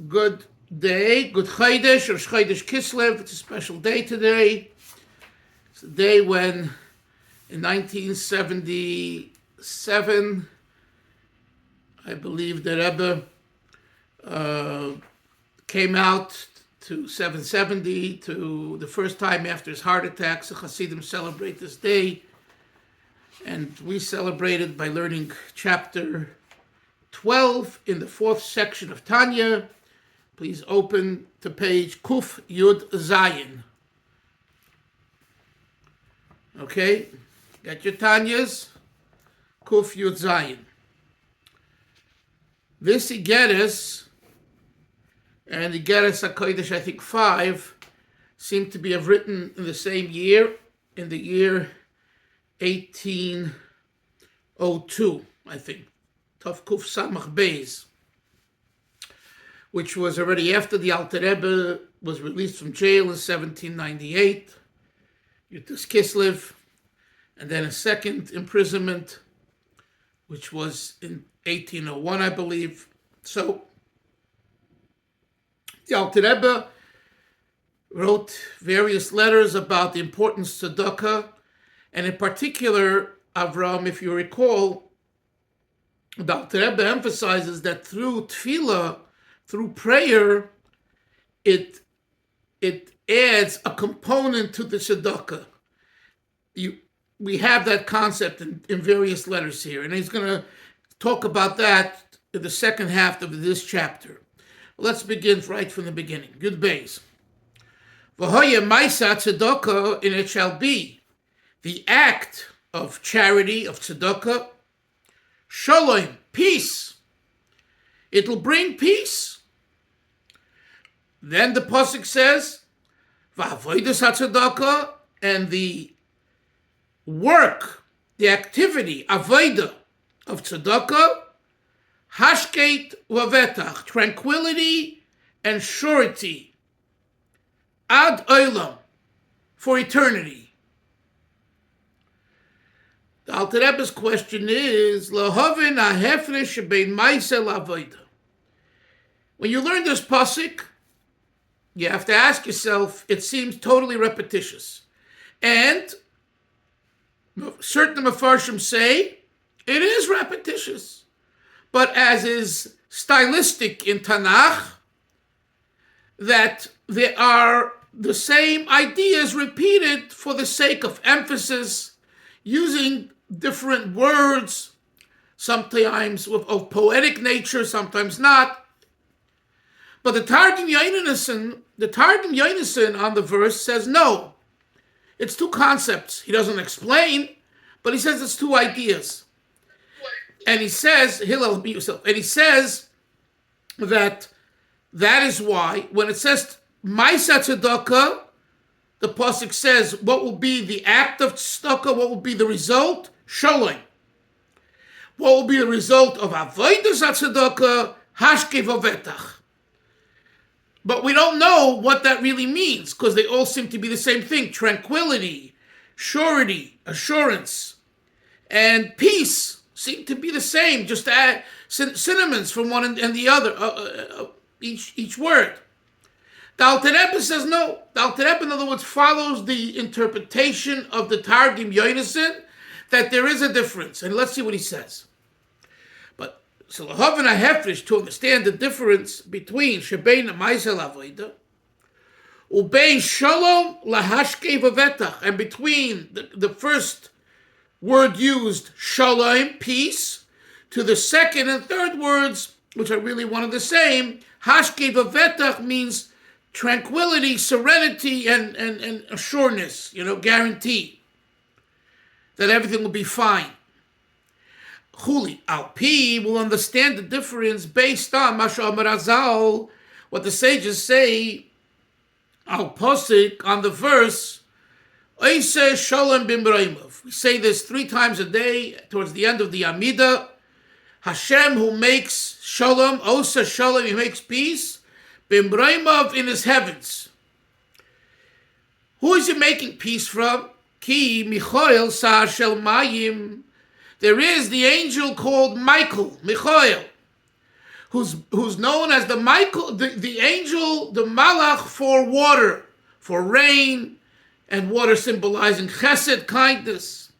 Good day, good Chodesh, or Chodesh Kislev. It's a special day today. It's a day when, in 1977, I believe the Rebbe came out to 770 to the first time after his heart attack. So Hasidim celebrate this day, and we celebrated by learning chapter 12 in the fourth section of Tanya. Please open to page Kuf Yud Zayin. Okay, got your Tanyas? Kuf Yud Zayin. This Igeres and Igeres HaKodesh, I think 5, seem to be written in the same year, in the year 1802, I think. Tov Kuf Samach Beis, which was already after the Alter Rebbe was released from jail in 1798, Yutas Kislev, and then a second imprisonment, which was in 1801, I believe. So the Alter Rebbe wrote various letters about the importance of tzedakah, and in particular, Avram, if you recall, the Alter Rebbe emphasizes that through tefillah, through prayer, it adds a component to the tzedakah. We have that concept in various letters here, and he's going to talk about that in the second half of this chapter. Let's begin right from the beginning. Good base. V'hoye ma'isa tzedakah, and it shall be the act of charity, of tzedakah, shalom, peace. It'll bring peace. Then the pasuk says, "Va'avodas hatzedakah," and the work, the activity, avodah of tzedakah, hashkeit wavetach, tranquility and surety, ad olam, for eternity. The Alter Rebbe's question is, lahavin hahefresh shebein ma'aseh la'avodah. When you learn this pasuk, you have to ask yourself, it seems totally repetitious. And certain Mefarshim say it is repetitious. But as is stylistic in Tanakh, that there are the same ideas repeated for the sake of emphasis, using different words, sometimes of poetic nature, sometimes not. But the Targum Yonason on the verse says no. It's two concepts. He doesn't explain, but he says it's two ideas. And he says, Hillel, be yourself. And he says that is why when it says Ma'aseh tzedakah, the pasuk says what will be the act of tzedakah, what will be the result? Shalom. What will be the result of avodas tzedakah? Hashkei v'vetach. But we don't know what that really means, because they all seem to be the same thing. Tranquility, surety, assurance, and peace seem to be the same, just to add synonyms from one and the other, each word. The Alter Rebbe says no. The Alter Rebbe, in other words, follows the interpretation of the Targum Yonason, that there is a difference. And let's see what he says. So lahavin hahefresh, to understand the difference between shebein ma'aseh la'avodah ubein shalom lahashkei v'vetach, and between the first word used, shalom, peace, to the second and third words, which are really one and the same, hashkei v'vetach means tranquility, serenity, and assuredness, guarantee that everything will be fine. Chuli, Al-Pi will understand the difference based on Masha Amar Azal, what the sages say, Al-Posik, on the verse, Oiseh Shalom Bimbraimov. We say this 3 times a day towards the end of the Amidah. Hashem, who makes Shalom, Osa Shalom, he makes peace, Bimbraimov, in his heavens. Who is he making peace from? Ki Michael Sar Shel Mayim. There is the angel called Michael, Michael, who's known as the Michael, the angel, the Malach for water, for rain, and water symbolizing chesed, kindness.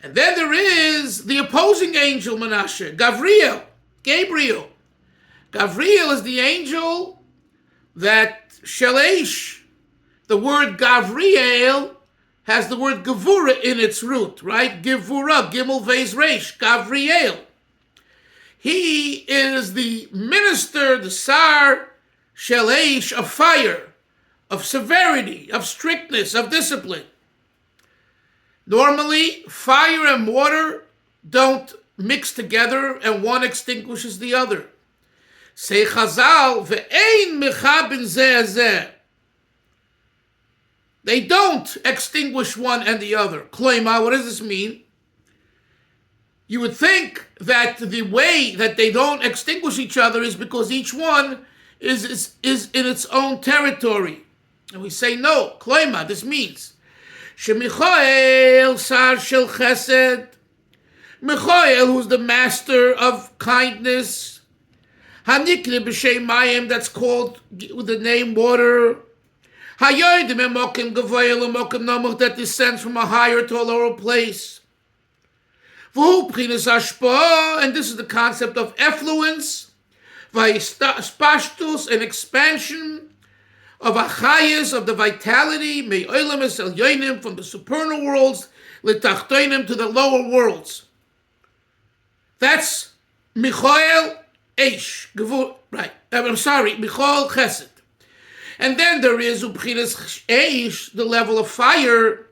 And then there is the opposing angel, Menashe, Gabriel. Gabriel is the angel that Shelesh, the word Gavriel, has the word Gevura in its root, right? Gevura, Gimel Vez Resh, Gavriel. He is the minister, the Sar Shelesh of fire, of severity, of strictness, of discipline. Normally, fire and water don't mix together and one extinguishes the other. Say Chazal, ve'ein mechabin zeh zeh. They don't extinguish one and the other. Kloima, what does this mean? You would think that the way that they don't extinguish each other is because each one is in its own territory. And we say no. Kloima, this means Shemichael Sar Shel Chesed. Michael, who's the master of kindness. Hanikli b'shem mayim, that's called with the name water. Hayodim emokim gavoyel emokim namuch, that descends from a higher to a lower place. V'hu p'chinas hashpah, and this is the concept of effluence. V'hispashtus, an expansion of achayis, of the vitality, me'olam es elyonim, from the supernal worlds, l'tachtoinim, to the lower worlds. That's Michael Eish, right? Michael Chesed. And then there is Ubchinas Eish, the level of fire.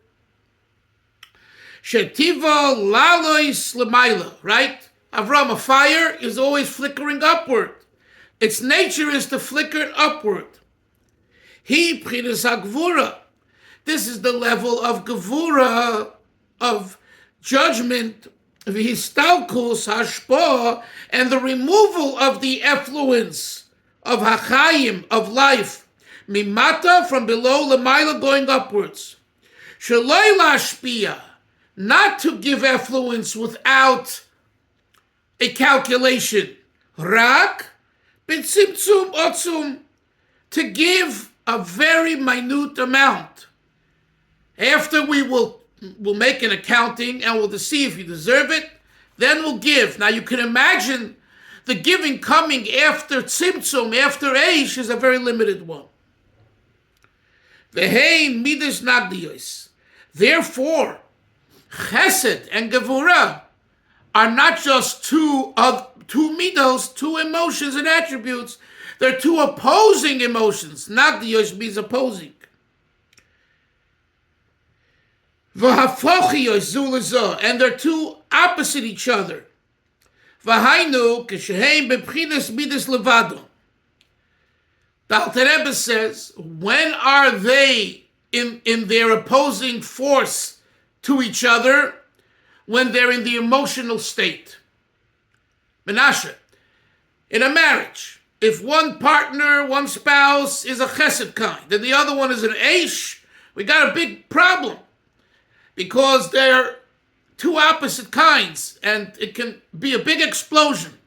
Shetiva Lalois Lemaila, right? Avram, a fire is always flickering upward. Its nature is to flicker upward. He Bchinas HaGvura. This is the level of Gevura, of judgment, V'histalkus hashpah, and the removal of the effluence of hachayim, of life, mimata, from below, lemaila, going upwards. Shaloi lashpia, not to give effluence without a calculation. Rak b'tzimtzum otzum, to give a very minute amount. After we'll make an accounting and we'll see if you deserve it, then we'll give. Now you can imagine the giving coming after tzimtzum, after eish, is a very limited one. Vehein midas nagdiyos. Therefore, chesed and gevura are not just two midos, two emotions and attributes. They're two opposing emotions. Nagdiyos means opposing. And they're two opposite each other. The Alter Rebbe says, when are they in their opposing force to each other? When they're in the emotional state. Menashe, in a marriage, if one partner, one spouse is a chesed kind, and the other one is an eish, we got a big problem. Because they're two opposite kinds, and it can be a big explosion.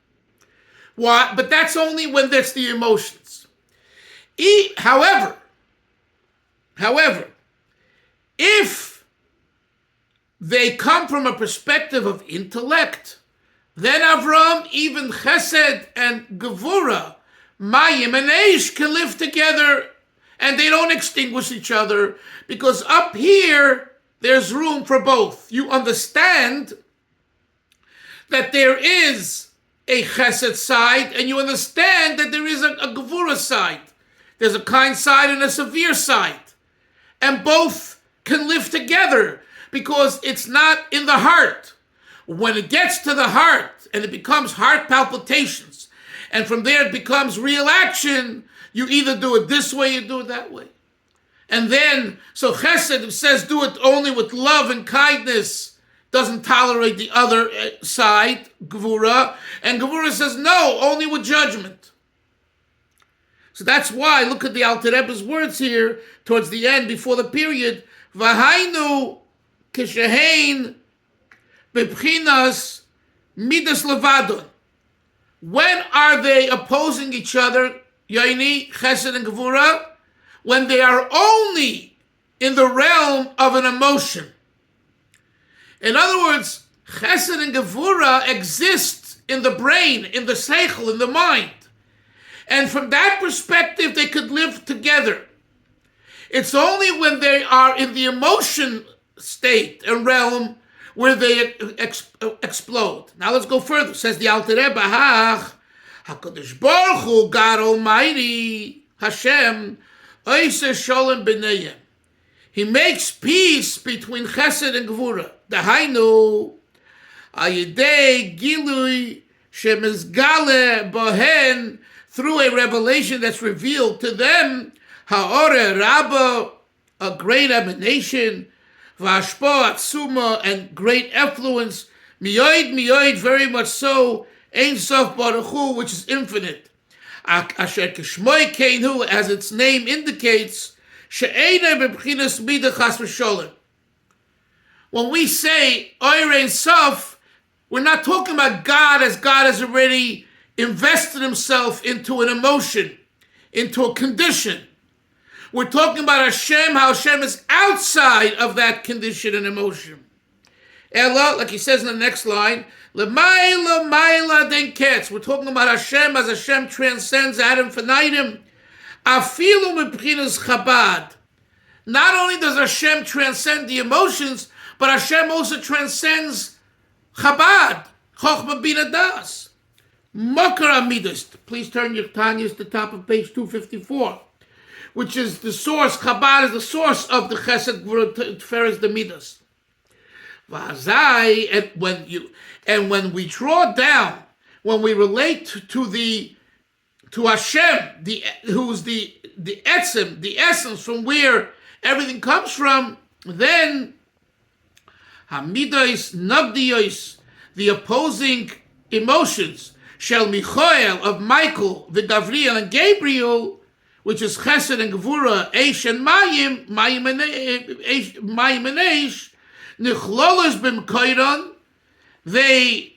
Why? But that's only when that's the emotions. However, if they come from a perspective of intellect, then Avram, even Chesed and Gevura, Mayim and Eish, can live together, and they don't extinguish each other, because up here, there's room for both. You understand that there is a chesed side, and you understand that there is a gevura side. There's a kind side and a severe side. And both can live together because it's not in the heart. When it gets to the heart and it becomes heart palpitations, and from there it becomes real action, you either do it this way, you do it that way. And then, so Chesed says do it only with love and kindness, doesn't tolerate the other side, Gevura. And Gevura says no, only with judgment. So that's why, look at the Alter Rebbe's words here, towards the end, before the period, V'hainu kishehein b'bchinas midas levadon. When are they opposing each other, Yaini, Chesed, and Gevura? When they are only in the realm of an emotion. In other words, Chesed and Gevura exist in the brain, in the seichel, in the mind. And from that perspective, they could live together. It's only when they are in the emotion state and realm where they explode. Now let's go further. Says the Alter Rebbe, HaKodesh Baruch Hu, God Almighty, Hashem, Oiseh Sholem B'neihem. He makes peace between Chesed and Gevura. Dahainu, Ayidei Gilui Shemizgale Bohen, through a revelation that's revealed to them, Ha'ore Rabba, a great emanation, Vashpo Atzuma, and great influence, Miyoid, very much so, Ein Sof Baruch Hu, which is infinite. Asher Kishmoy Keinu, as its name indicates, She'ene B'Bchinas Mida Chas V'Sholem. When we say Oir Ein Sof, we're not talking about God as God has already invested himself into an emotion, into a condition. We're talking about Hashem, how Hashem is outside of that condition and emotion. Ella, like he says in the next line, L'mayla mayla den ketz. We're talking about Hashem as Hashem transcends ad infinitum. Afilu mebchinas Chabad. Not only does Hashem transcend the emotions, but Hashem also transcends Chabad, Chochmah Bina Das. Makar Amidas. Please turn your Tanyas to the top of page 254, which is the source. Chabad is the source of the Chesed, Tiferes, the Midas. Vazai, and when we draw down, when we relate to Hashem, who's the etzem, the essence from where everything comes from, then Hamidas Nagdiyos, the opposing emotions, Shel Michael, of Michael, the Gavriel and Gabriel, which is Chesed and Gevura, Eish and Mayim and Eish, Nichlolos b'Mkoiron, they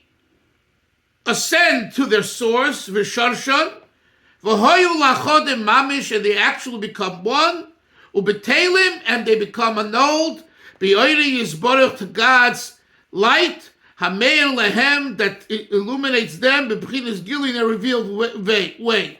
ascend to their source, V'Sharshan, V'Hoyu Lachodim Mamish, and they actually become one, U'Betelim, and they become annulled, B'Oiri Yisborach, to God's light, Hameir Lehem, that illuminates them, B'Bchinas Gili, in a revealed way.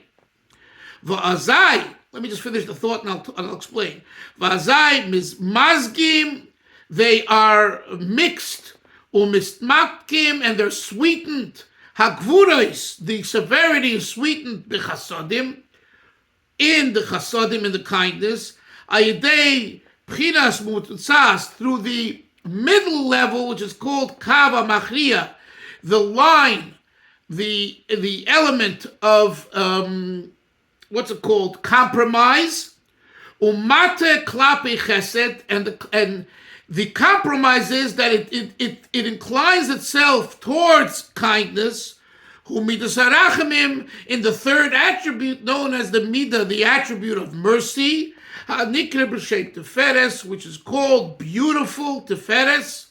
V'Azai, let me just finish the thought and I'll explain. V'Azai Mazgim, they are mixed, Umistmatkim, and they're sweetened. Hagvurais, the severity is sweetened, B'Chasodim, in the Chasodim, in the kindness. Ayidei Pchinas Mutzas, through the middle level, which is called Kava Machria, the line, the element of what's it called? Compromise. Umate klapi chesed, and the compromise is that it inclines itself towards kindness. Humidas harachamim, in the third attribute known as the midah, the attribute of mercy. Ha'nikre b'shem teferes, which is called beautiful teferes.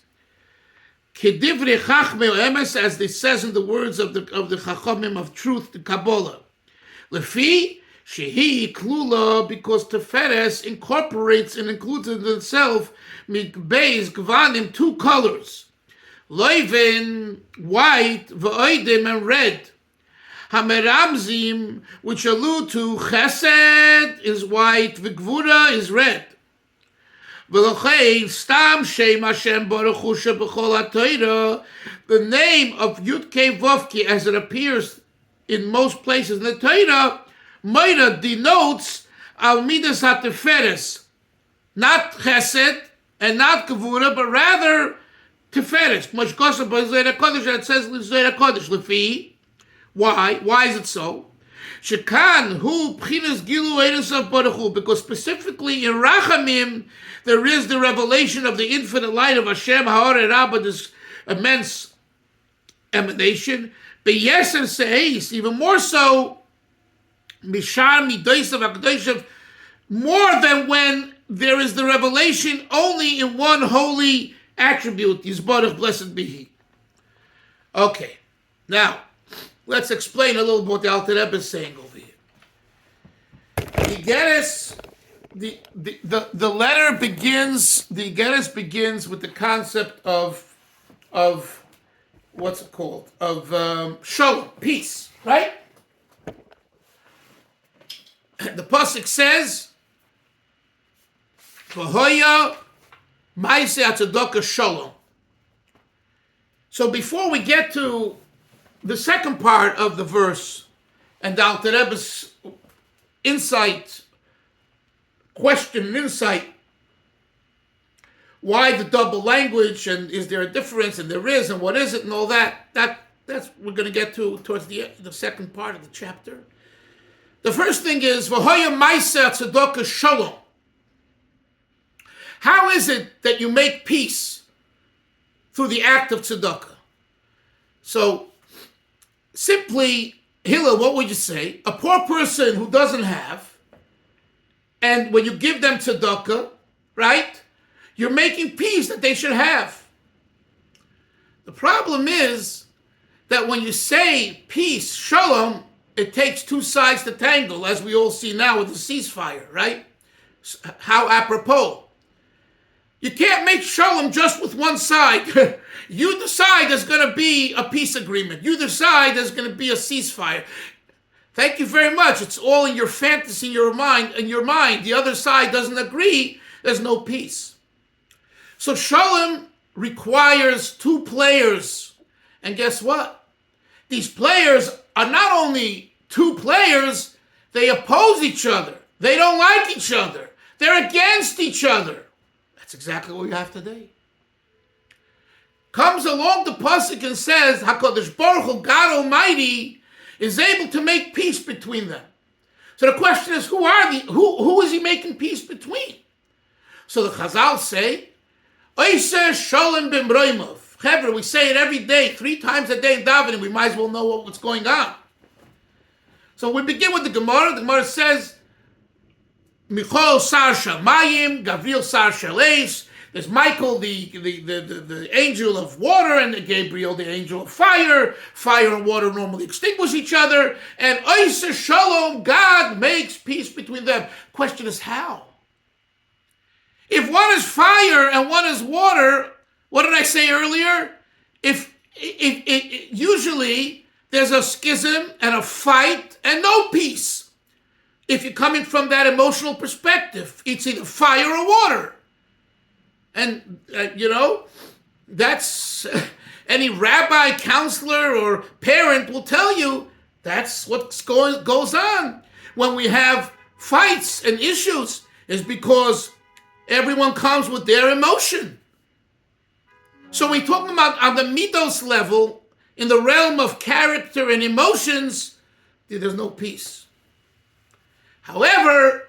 Kedivre chachmei emes, as it says in the words of the chachamim of truth, the Kabbalah. Lefi shehi klula, because teferes incorporates and includes in itself mikbeis gvanim, two colors, loivin, white, v'oidim, and red. Hameramzim, which allude to chesed is white, v'gvura is red. V'lochei stam shem Hashem baruch hu shebechol ha'torah, the name of Yud-Kei Vov-Kei, as it appears in most places in the Torah, Moira denotes al midas ha-teferes, not chesed and not gevura, but rather teferes. Much gossip by Igeres HaKodesh, it says Igeres HaKodesh lefi. Why? Why is it so? Shekan hu pchinas gilu einasav baruch hu, because specifically in Rachamim there is the revelation of the infinite light of Hashem Ha'orei Rabbah, this immense emanation. Beyeser se'eis, even more so, mishar midoisav HaKodesh, more than when there is the revelation only in one holy attribute, Yisbarach, blessed be He. Okay, now, let's explain a little bit what the Alter Rebbe is saying over here. Igeres, the letter begins. The Igeres begins with the concept of what's it called? Of shalom, peace, right? The pasuk says, "V'hoya ma'aseh tzedakah shalom." So before we get to the second part of the verse and the Alter Rebbe's insight, question and insight, why the double language and is there a difference, and there is, and what is it, and all that's we're going to get to towards the second part of the chapter. The first thing is v'hoya ma'aseh tzedakah shalom. How is it that you make peace through the act of tzedakah? So simply, Hillel, what would you say? A poor person who doesn't have, and when you give them tzedakah, right, you're making peace that they should have. The problem is that when you say peace, shalom, it takes two sides to tangle, as we all see now with the ceasefire, right? How apropos. You can't make shalom just with one side. You decide there's going to be a peace agreement. You decide there's going to be a ceasefire. Thank you very much. It's all in your fantasy, in your mind. The other side doesn't agree. There's no peace. So shalom requires two players. And guess what? These players are not only two players, they oppose each other. They don't like each other. They're against each other. That's exactly what we have today. Comes along the pasuk and says, HaKodesh Baruch Hu, God Almighty, is able to make peace between them. So the question is, who is he making peace between? So the Chazal say, Oiseh Shalom b'mroimov. Chevra, we say it every day, 3 times a day in davening. We might as well know what's going on. So we begin with the Gemara. The Gemara says, Michal sar shamayim, Gavril sar shaleis. There's Michael, the angel of water, and Gabriel, the angel of fire. Fire and water normally extinguish each other. And Oiseh Shalom, God makes peace between them. Question is how? If one is fire and one is water, what did I say earlier? If usually there's a schism and a fight and no peace. If you're coming from that emotional perspective, it's either fire or water. And, that's any rabbi, counselor, or parent will tell you that's what goes on when we have fights and issues, is because everyone comes with their emotion. So we're talking about on the midos level, in the realm of character and emotions, there's no peace. However,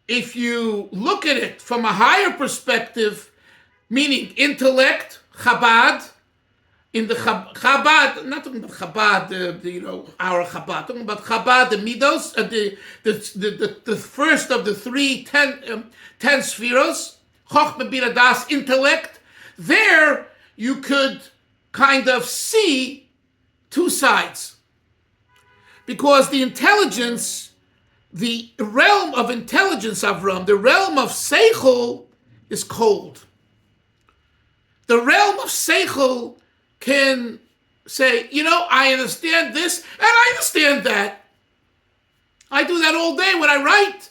if you look at it from a higher perspective, meaning intellect, Chabad, in the Chabad, not talking about Chabad, our Chabad, talking about Chabad, the midos, the first of the 10 spheros, Chochmah Bina Das, intellect. There you could kind of see two sides, because the intelligence, the realm of intelligence, Avram, the realm of Seichel is cold. The realm of Seichel can say, I understand this and I understand that. I do that all day when I write.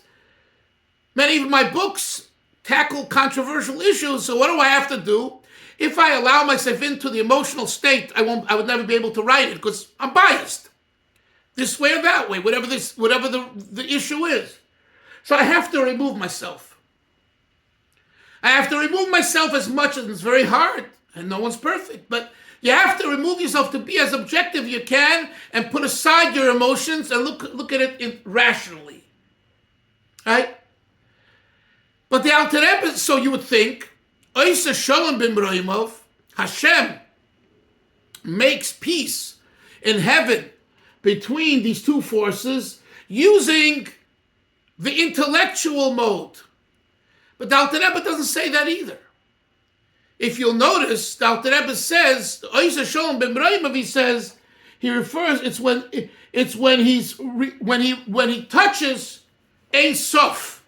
Many of my books tackle controversial issues, so what do I have to do? If I allow myself into the emotional state, I would never be able to write it, because I'm biased. This way or that way, whatever the issue is. So I have to remove myself. I have to remove myself as much, and it's very hard, and no one's perfect, but you have to remove yourself to be as objective you can and put aside your emotions and look at it rationally. Right? But the Alter Rebbe, so you would think, Oiseh Shalom b'mroimov, Hashem makes peace in heaven between these two forces using the intellectual mode. But the Alter Rebbe doesn't say that either. if you'll notice, the Alter Rebbe says, Oisa Sholem B'Mraimov, he says, he refers, it's when he touches Ein Sof.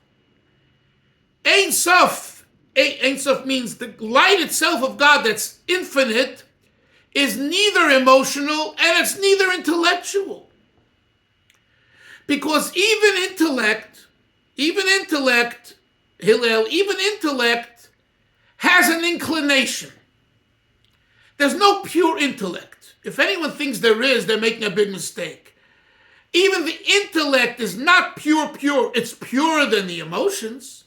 Ein Sof. Ein Sof means the light itself of God that's infinite is neither emotional and it's neither intellectual. Because even intellect, Hillel, even intellect has an inclination. There's no pure intellect. If anyone thinks there is, they're making a big mistake. Even the intellect is not pure. It's purer than the emotions,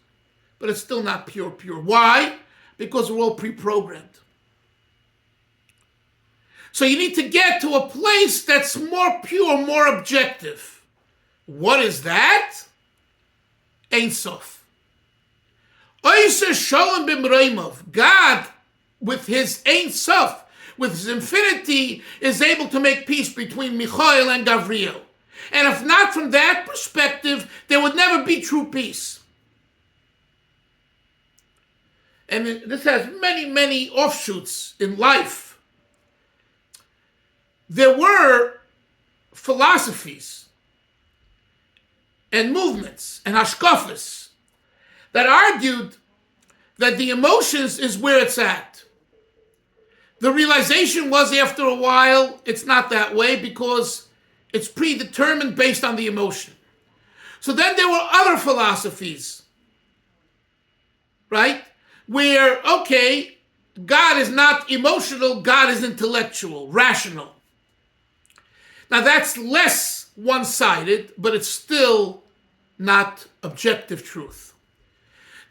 but it's still not pure. Why? Because we're all pre-programmed. So you need to get to a place that's more pure, more objective. What is that? Ein Sof. Oisa Sholem B'Mraimov. God, with his Ein Sof, with his infinity, is able to make peace between Michael and Gavriel. And if not from that perspective, there would never be true peace. And this has many offshoots in life. There were philosophies and movements and hashkafas that argued that the emotions is where it's at. The realization was after a while, it's not that way because it's predetermined based on the emotion. So then there were other philosophies, right? Where, okay, God is not emotional, God is intellectual, rational. Now that's less one-sided, but it's still not objective truth.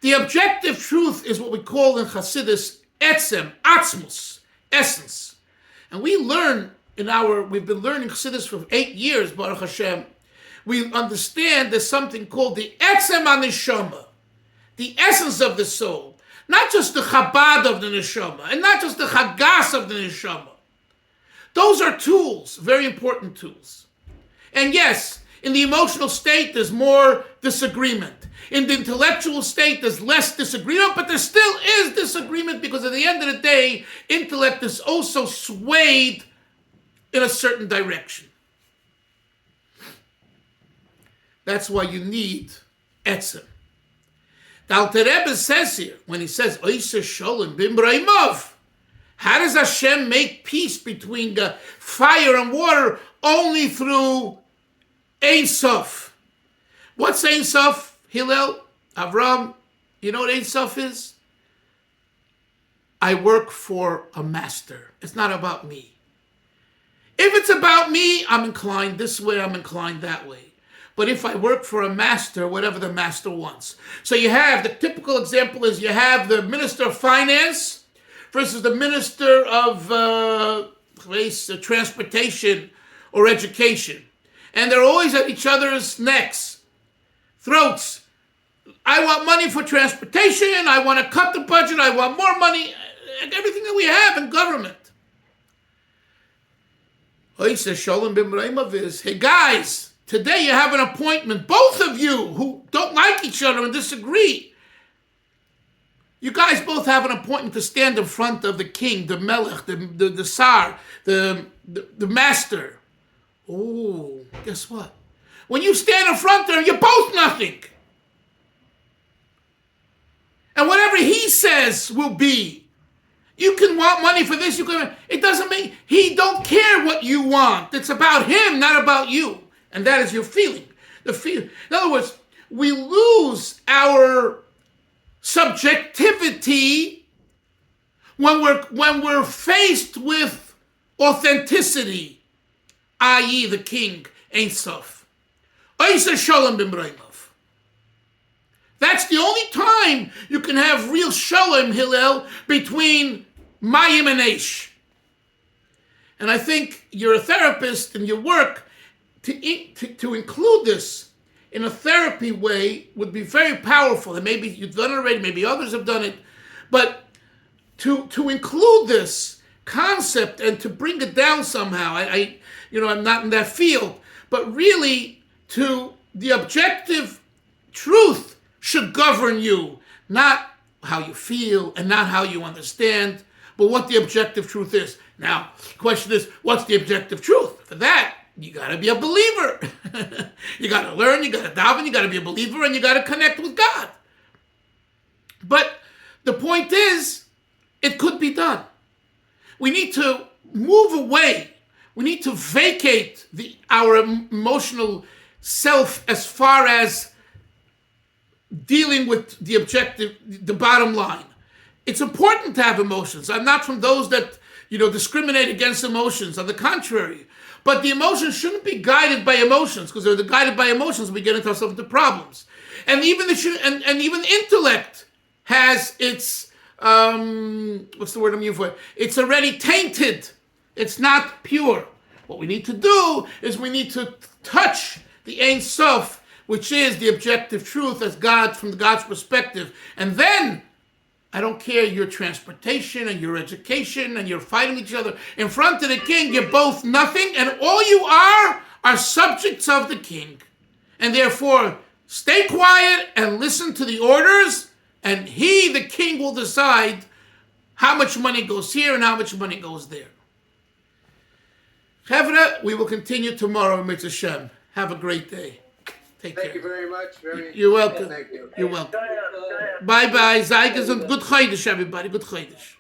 The objective truth is what we call in Hasidus etzem, atzmus, essence. And we've been learning Hasidus for 8 years, Baruch Hashem. We understand there's something called the etzem haneshama, the essence of the soul. Not just the chabad of the neshama, and not just the chagas of the neshama. Those are tools, very important tools. And yes, in the emotional state, there's more disagreement. In the intellectual state, there's less disagreement, but there still is disagreement because at the end of the day, intellect is also swayed in a certain direction. That's why you need etzem. The Alter Rebbe says here, when he says, Oisa Sholem B'Mraimov, how does Hashem make peace between the fire and water? Only through Ein Sof. What's Ein Sof, Hillel, Avram? You know what Ein Sof is? I work for a master. It's not about me. If it's about me, I'm inclined this way, I'm inclined that way. But if I work for a master, whatever the master wants. So you have, the typical example is you have the minister of finance versus the minister of transportation or education. And they're always at each other's necks, throats. I want money for transportation. I want to cut the budget. I want more money. Everything that we have in government. Oisa Sholem B'Mraimov is, hey guys, today you have an appointment, both of you who don't like each other and disagree. You guys both have an appointment to stand in front of the king, the melech, the sar, the master. Oh, guess what? When you stand in front of him, you're both nothing. And whatever he says will be. You can want money for this, it doesn't mean, he don't care what you want. It's about him, not about you. And that is your feeling. In other words, we lose our subjectivity when we're faced with authenticity, i.e. the king, Ein Sof. Oisa Sholem B'Mraimov. That's the only time you can have real shalom, Hillel, between Mayim and Eish. And I think you're a therapist and your work to include this in a therapy way would be very powerful. And maybe you've done it already, maybe others have done it. But to include this concept and to bring it down somehow, I'm not in that field, but really the objective truth should govern you, not how you feel and not how you understand, but what the objective truth is. Now, the question is, what's the objective truth? For that, you got to be a believer. You got to learn, you got to daven, you got to be a believer, and you got to connect with God. But the point is, it could be done. We need to move away. We need to vacate our emotional self as far as dealing with the objective, the bottom line. It's important to have emotions. I'm not from those that, discriminate against emotions. On the contrary. But the emotions shouldn't be guided by emotions, because if they're guided by emotions, we get ourselves into problems. And even even intellect has its, what's the word I'm using for it? It's already tainted. It's not pure. What we need to do is we need to touch the Ein Sof, which is the objective truth as God, from God's perspective. And then, I don't care your transportation and your education and you're fighting each other. In front of the king, you're both nothing, and all you are subjects of the king. And therefore, stay quiet and listen to the orders, and he, the king, will decide how much money goes here and how much money goes there. Chevra, we will continue tomorrow, Mitzvah Shem. Have a great day. Thank you very much. You're welcome. Thank you. You're welcome. Bye-bye. Zaygas and good Chodesh, everybody. Good Chodesh.